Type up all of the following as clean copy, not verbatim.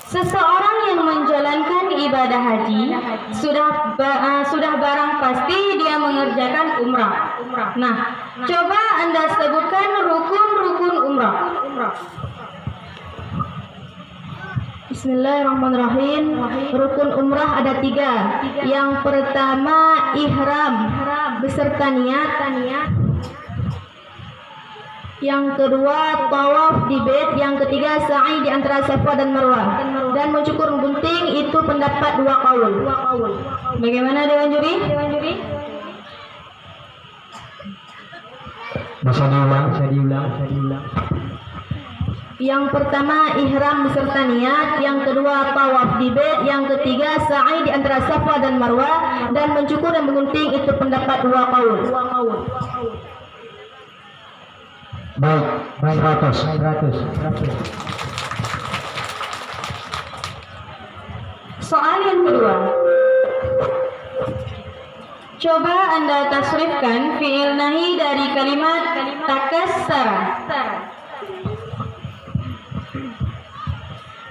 Seseorang yang menjalankan ibadah haji sudah barang pasti dia mengerjakan umrah. Nah, coba Anda sebutkan rukun-rukun umrah. Bismillahirrahmanirrahim. Rukun umrah ada 3. Yang pertama ihram beserta niat. Yang kedua tawaf di bait, yang ketiga sa'i di antara Safa dan Marwah. Dan mencukur gunting itu pendapat 2 kaul. Bagaimana Dewan Juri? Bisa diulang. Yang pertama ihram beserta niat, yang kedua tawaf di bait, yang ketiga sa'i di antara Safa dan Marwah, dan mencukur dan menggunting itu pendapat 2 kaul. Baik, 100. Soal yang kedua. Coba Anda tasrifkan fi'il nahi dari kalimat takassara.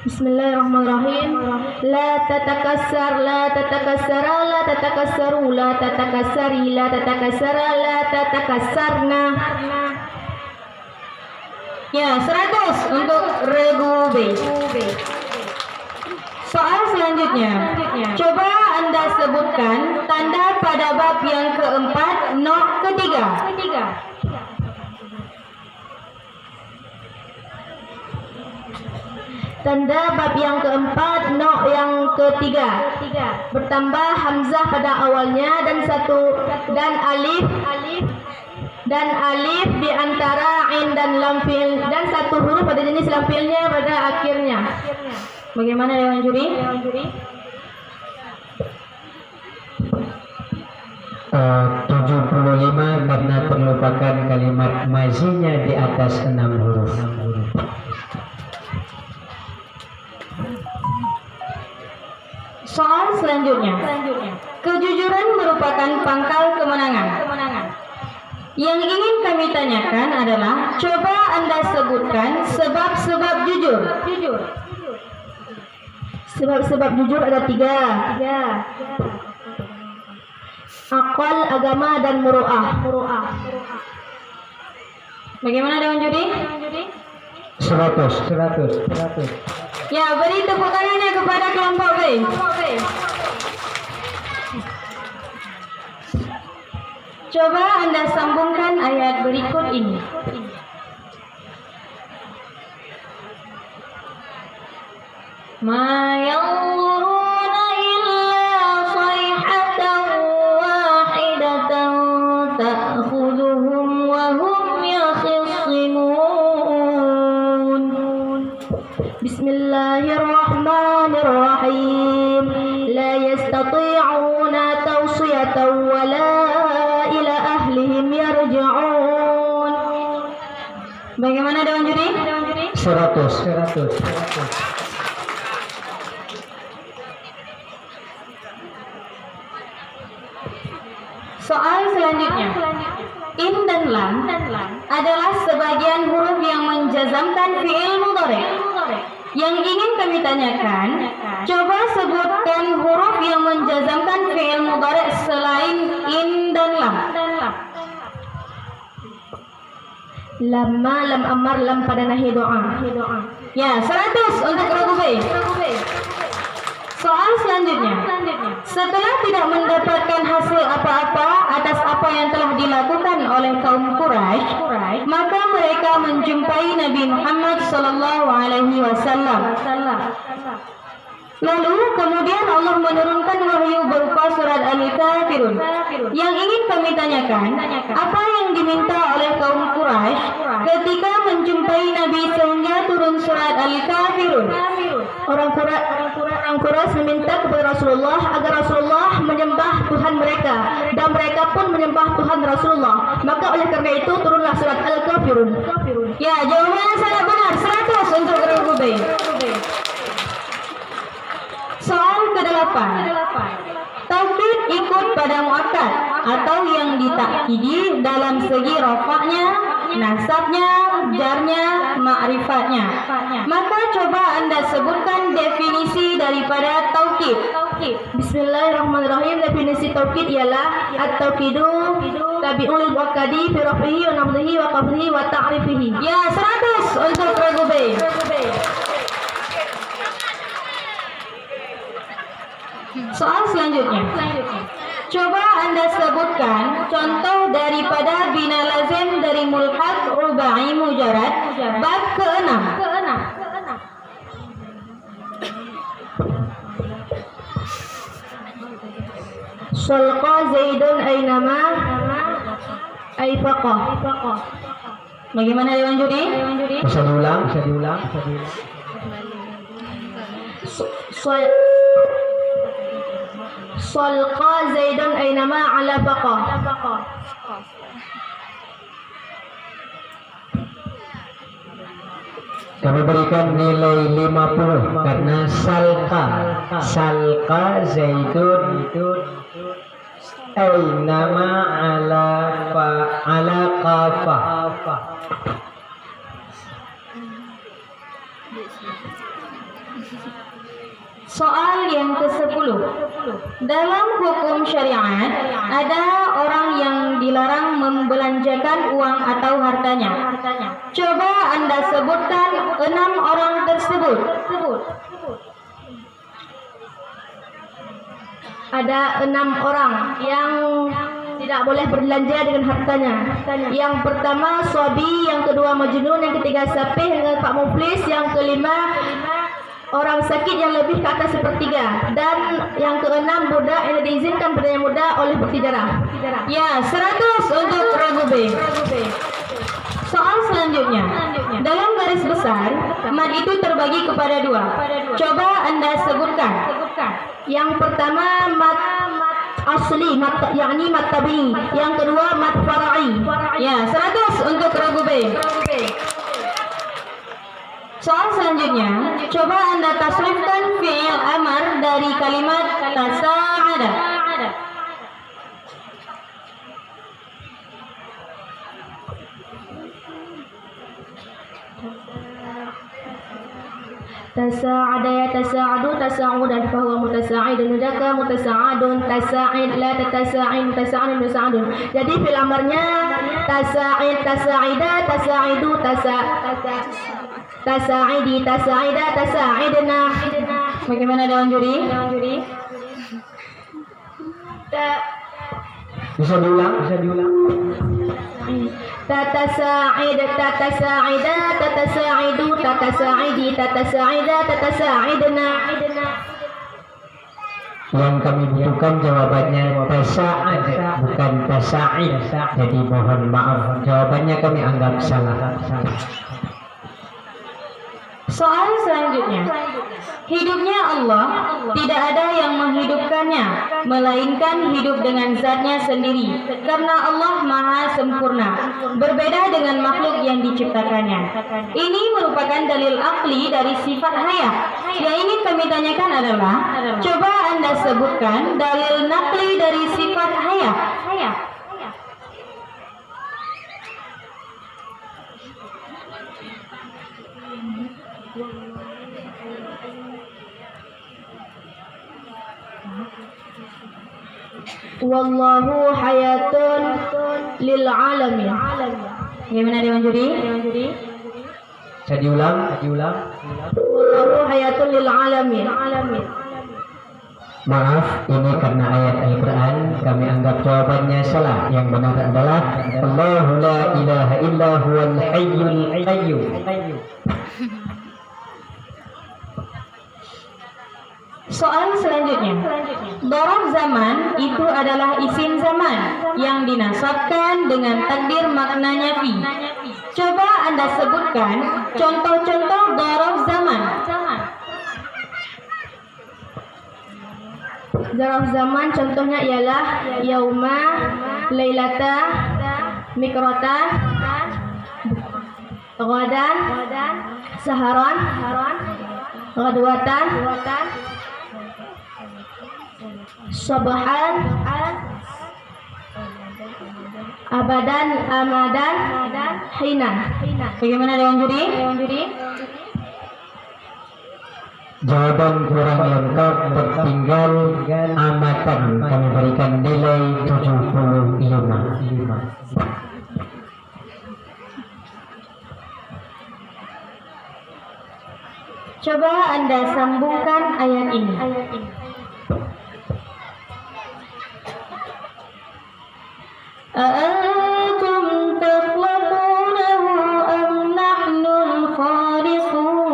Bismillahirrahmanirrahim. La tatakassar, la tatakassara, la tatakassaru, la tatakassari, la tatakassara, la tatakassarna. Ya, 100 untuk regu B. Soal selanjutnya. Coba Anda sebutkan tanda pada bab yang keempat, nok ketiga. Tanda bab yang keempat, nok yang ketiga. Bertambah hamzah pada awalnya dan alif di antara ain dan lam fi'il, dan 1 huruf pada jenis lam fi'ilnya pada akhirnya. Bagaimana Dewan Juri? 75 karena terlupakan kalimat mazinya di atas 6 huruf. Soal selanjutnya. Kejujuran merupakan pangkal kemenangan. Yang ingin kami tanyakan adalah, coba Anda sebutkan sebab-sebab jujur. Sebab-sebab jujur ada 3. Akal, agama, dan muru'ah. Bagaimana Dewan Juri? 100. Ya, beri tepuk tangannya kepada kelompok B. Coba Anda sambungkan ayat berikut ini. Ma yanzuruna illa sayhatan wahidatan ta'khudhuhum wa hum yakhisimun. Bismillahirrahmanirrahim. La yastati'una tawsiyatan wa la ila ahlihim yarji'un. Bagaimana Dewan Juri? 100. Soal selanjutnya. In dan lam adalah sebagian huruf yang menjazamkan fi'il mudhari'. Yang ingin kami tanyakan, coba sebutkan huruf yang menjazamkan fi'il mudhari' selain in dan lam. Lamma, lam amar, lam pada nahi doa. Ya, 100 untuk regu B. Soal selanjutnya. Setelah tidak mendapatkan hasil apa-apa atas apa yang telah dilakukan oleh kaum Quraisy, maka mereka menjumpai Nabi Muhammad SAW. Lalu kemudian Allah menurunkan wahyu berupa surat Al-Kafirun. Yang ingin kami tanyakan, apa yang diminta oleh kaum Quraisy ketika menjumpai Nabi sehingga turun surat Al-Kafirun? Orang Quraisy meminta kepada Rasulullah agar Rasulullah menyembah Tuhan mereka, dan mereka pun menyembah Tuhan Rasulullah. Maka oleh karena itu turunlah surat Al-Kafirun. Ya, jawabannya sangat benar, 100 untuk regu B. Soal ke-8. Taukid ikut pada muakkad atau yang ditakkidi dalam segi rafa'nya nasabnya, jarnya, ma'rifatnya. Maka coba Anda sebutkan definisi daripada taukid. Bismillahirrahmanirrahim. Definisi taukid ialah at-taukidu tabi'ul waqadi fi raf'ihi wa namdihi wa qabdihi wa ta'rifihi. Ya, 100 untuk Ragube. Soal selanjutnya. Coba Anda sebutkan contoh daripada bina lazim dari mulhaq rubai mujarad bab ke-6. Salqa Zaidun aynama aifaqa. Bagaimana Dewan Juri? Bisa diulang. Salqa Zaidun aynama ala baqa. Kami berikan nilai 50 karena salqa zaidun nama ala qafa. Soal yang ke-10. Dalam hukum syariat, ada orang yang dilarang membelanjakan uang atau hartanya. Coba Anda sebutkan 6 orang tersebut. Ada 6 orang yang tidak boleh berbelanja dengan hartanya. Yang pertama Sobi, yang kedua Majnun, yang ketiga Sapih, yang keempat Muflis, yang kelima orang sakit yang lebih ke atas sepertiga, dan yang keenam budak yang diizinkan pada yang muda oleh bukti darah. Ya, 100 untuk Ragube. Soal selanjutnya. Dalam garis besar, mad itu terbagi kepada 2. Coba Anda sebutkan. Yang pertama mad asli, yakni mad tabi'i. Yang kedua mad fara'i. Ya, 100 untuk Ragube. Soal selanjutnya, coba Anda tasrifkan fi'il amar dari kalimat tasa'ada. Tasa'ada ya tasa'adu tasa'udan fahuwa mutasa'idun jaka mutasa'adun tasa'id la tatasa'in tasa'in mutasa'adun. Jadi fi'il amarnya tasa'id tasa'ida tasa'idu tasa'idi tasa'ida tasa'idna. Bagaimana Dewan Juri? Bisa diulang. Tatasa'id tatasa'ida tatasa'idu tatasa'idi tatasa'ida tatasa'idna. Yang kami butuhkan jawabannya tasa'ad, bukan tasa'id. Jadi mohon maaf, jawabannya kami anggap salah. Soal selanjutnya. Hidupnya Allah tidak ada yang menghidupkannya, melainkan hidup dengan zatnya sendiri, karena Allah maha sempurna, berbeda dengan makhluk yang diciptakannya. Ini merupakan dalil akli dari sifat hayat. Yang ingin kami tanyakan adalah, coba Anda sebutkan dalil nakli dari sifat hayat. Wallahu hayatun lil alamin. Bagaimana Dewan Juri? Saya diulang. Wallahu hayatun lil alamin. Maaf, ini karena ayat Al-Quran kami anggap jawabannya salah. Yang benar adalah Allahu la ilaha illa huwal hayyul qayyum. Soal selanjutnya. Dorong zaman itu adalah isim zaman yang dinasabkan dengan takdir maknanya fi. Coba Anda sebutkan contoh-contoh dorong zaman. Zaraf zaman contohnya ialah yauma, lailata, mikrota, ghadan, saharan, ghadwatan, sabahan, Abadan, amadan, hina. Bagaimana Dewan Juri? Jawaban kurang lengkap, tertinggal amatan. Kami berikan nilai 75. Coba Anda sambungkan ayat ini. أأنتم تخلقونه أم نحن الخالقون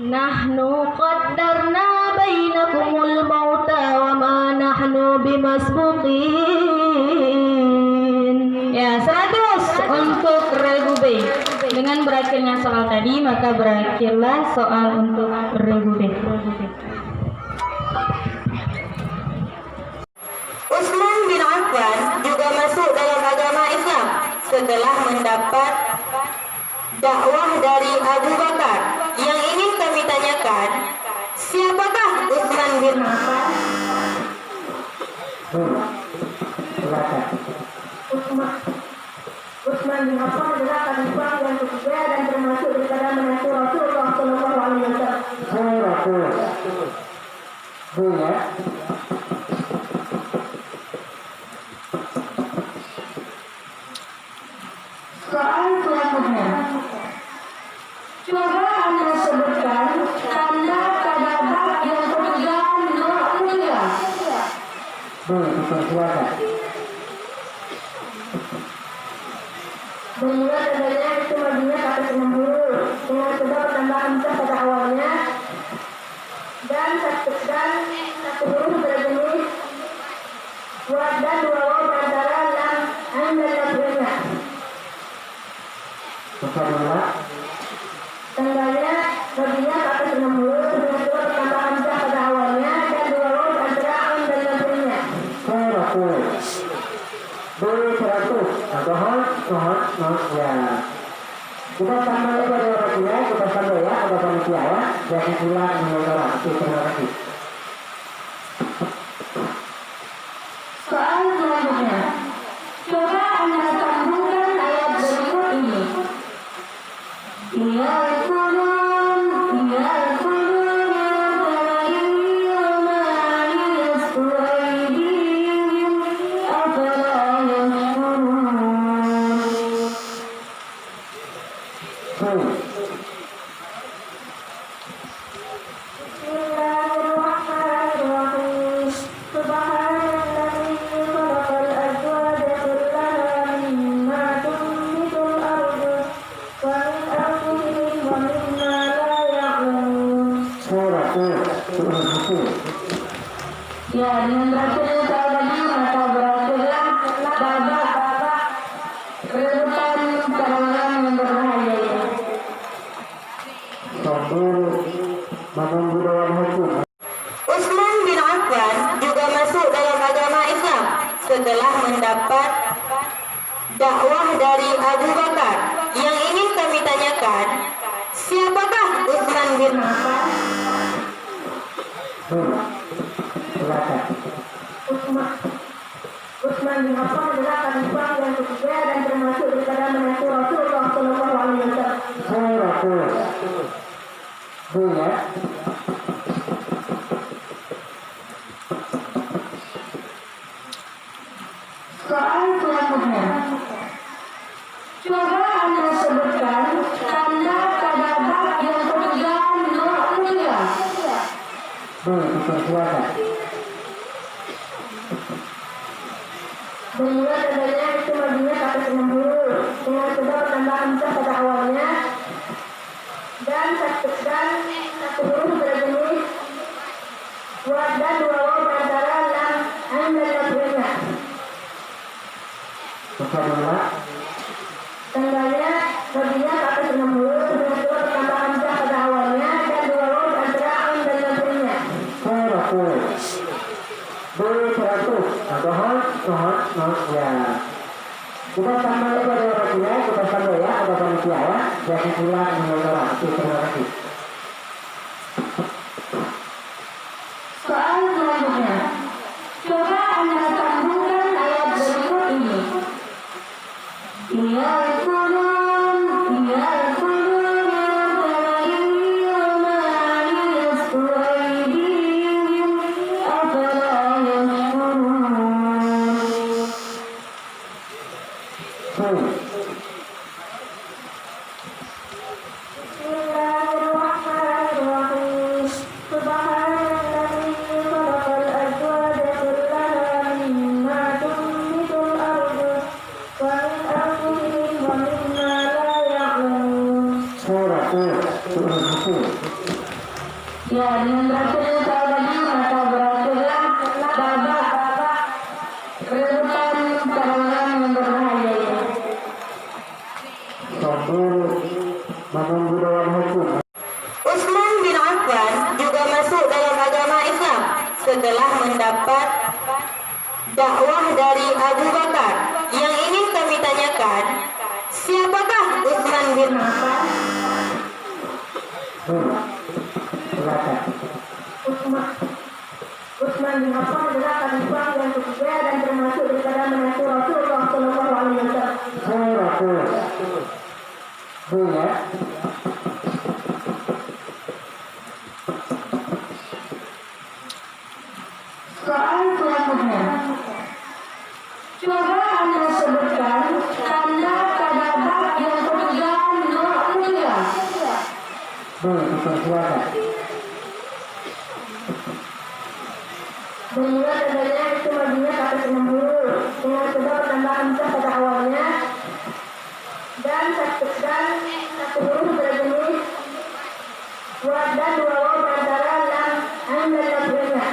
نحن قدرنا بينكم الموت وما نحن بمسبوقين. Ya, 100 untuk regu B. Dengan berakhirnya soal tadi, maka berakhirlah soal untuk regu B. Utsman bin Affan juga masuk dalam agama Islam setelah mendapat dakwah dari Abu Bakar. Yang ingin kami tanyakan, siapakah Utsman bin Affan? Utsman bin Affan adalah khalifah yang ketiga dan termasuk daripada menantu Rasulullah Shallallahu Alaihi Wasallam. Soal selanjutnya, coba Anda sebutkan tanda pada bab yang ketiga menolak mulia. Bermula tandanya itu majunya kata 60 dengan sebab tambah hamzah pada awalnya dan satu huruf berjenis buat dan dua waw antara lam dan lafznya. Tandanya majunya kata 60 dengan sebab tambah hamzah pada awalnya dan dua waw antara lam dan lafznya. Ya. Kita sampai pada orangnya, kita sampai ya, ada panitia ya, jadi pula menolak. Terima kasih. Soal selanjutnya, coba Anda sambungkan ayat berikut ini. Ya, dengan berakhirnya soal tadi maka berakhirlah babak rebutan karangan yang berbahaya ini. Utsman bin Affan juga masuk dalam agama Islam setelah mendapat dakwah dari Abu Bakar. Yang ingin kami tanyakan, siapakah Utsman bin Affan? Utsman bin Affan adalah khalifah yang ketiga dan termasuk daripada menantu Rasulullah Shallallahu Alaihi Wasallam. Soal selanjutnya, coba Anda sebutkan tanda pada bab yang ketiga menolak mulia. Bermula tandanya itu majunya kata 60 dengan sebab tambah hamzah pada awalnya dan satu huruf berjenis buat dan dua waw antara lam dan lafznya. Tandanya majunya kata 60 dengan sebab tambah hamzah pada awalnya dan dua waw antara lam dan lafznya. Ya. Kita sampai pada orangnya, kita sampai ya, ada panitia ya, jadi pula menolak. Terima kasih. Soal selanjutnya, coba Anda sambungkan ayat Ya, dengan berakhirnya tahun ini maka berakhirlah babak kehidupan orang yang berbahaya itu. Utsman bin Affan juga masuk dalam agama Islam setelah mendapat dakwah dari Abu Bakar. Yang ingin kami tanyakan, siapakah Utsman bin Affan? Utsman bin Affan adalah khalifah yang ketiga dan termasuk daripada menantu Rasulullah Shallallahu Alaihi Wasallam. Soal selanjutnya, coba Anda sebutkan tanda bab yang ketiga menurut mulia. Bermula tandanya itu Madinah kata 60 dengan sebab tambahan pada awalnya dan satu huruf berjenis buat dan dua waw antara lam dan lafznya.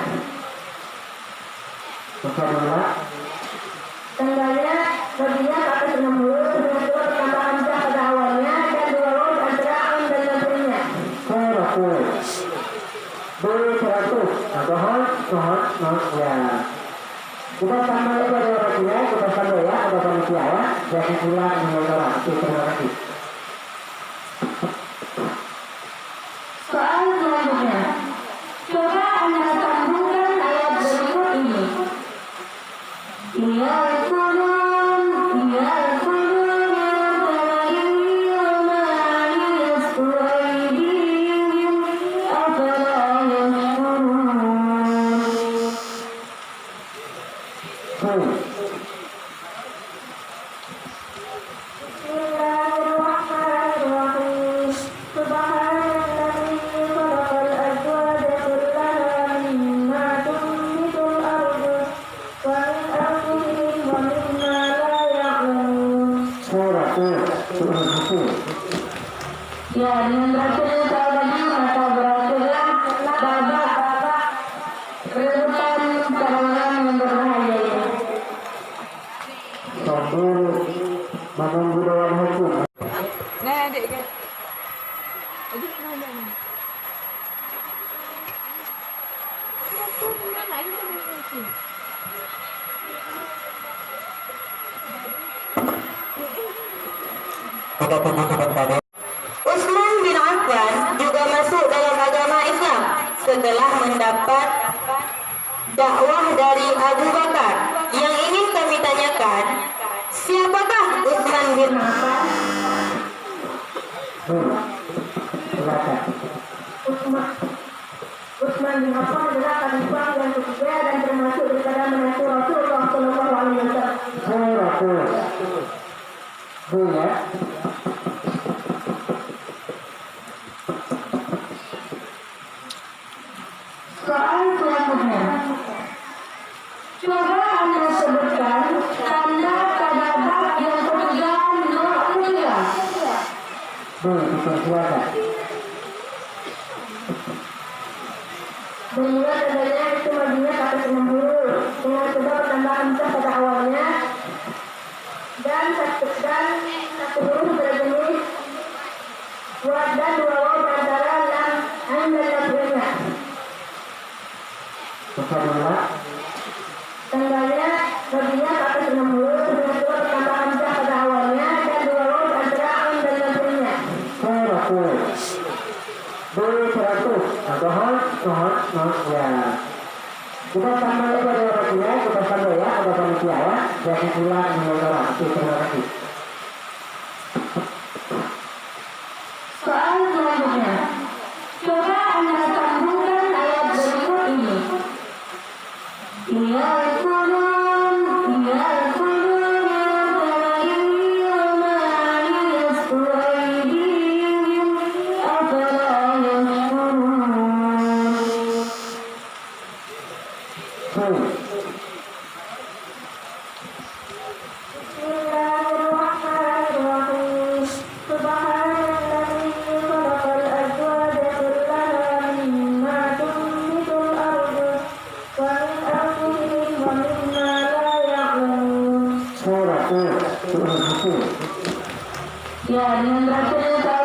Tandanya Madinah kata 60 dengan sebab tambahan pada awalnya dan dua waw antara lam dan lafznya. Kita sampai pada orangnya, kita sampai ya, ada panitia ya, jadi pulang dengan orang. Terima kasih. Soal selanjutnya, coba Anda sambungkan ayat berikut ini. Ya Qur'an, ya Qur'an, ya Qur'an, ya Qur'an, afala yashkurun. Bismillahirrahmanirrahim. Subhanalladzi khalaqal azwaja kullaha mimma tunbitul ardu wa min anfusihim wa mimma la ya'lamun. Ya, dengan berakhirnya tahun ini maka berakhirlah babak kehidupan orang yang berbahaya itu. Menunggu dalam hukum. Nah, adik kan. Adik mana ni? Utsman bin Affan juga masuk dalam agama Islam setelah mendapat dakwah dari Abu Bakar. Yang ingin kami tanyakan, siapakah Utsman bin Affan? Utsman bin Affan adalah khalifah yang ketiga dan termasuk daripada menantu Rasulullah Shallallahu Alaihi Wasallam. Soal selanjutnya, coba Anda sebutkan tanda bab yang ketiga menurut mulia. Bermula tandanya itu Madinah kata 60 dengan sebab tambahan pada awalnya dan satu huruf berjenis buat dan dua waw antara lam dan lafznya. Tandanya Madinah kata 60 dengan sebab tambahan pada awalnya dan dua waw antara lam dan lafznya. Kita sampai pada orangnya, kita sampai ya, ada panitia ya, jadi pulang dengan orang. Terima kasih. Soal selanjutnya, coba Anda sambungkan ayat berikut ini. Ya Qur'an, ya Qur'an, ya Qur'an, ya Qur'an, afala yashkurun. Bismillahirrahmanirrahim. Ya, dengan Rasul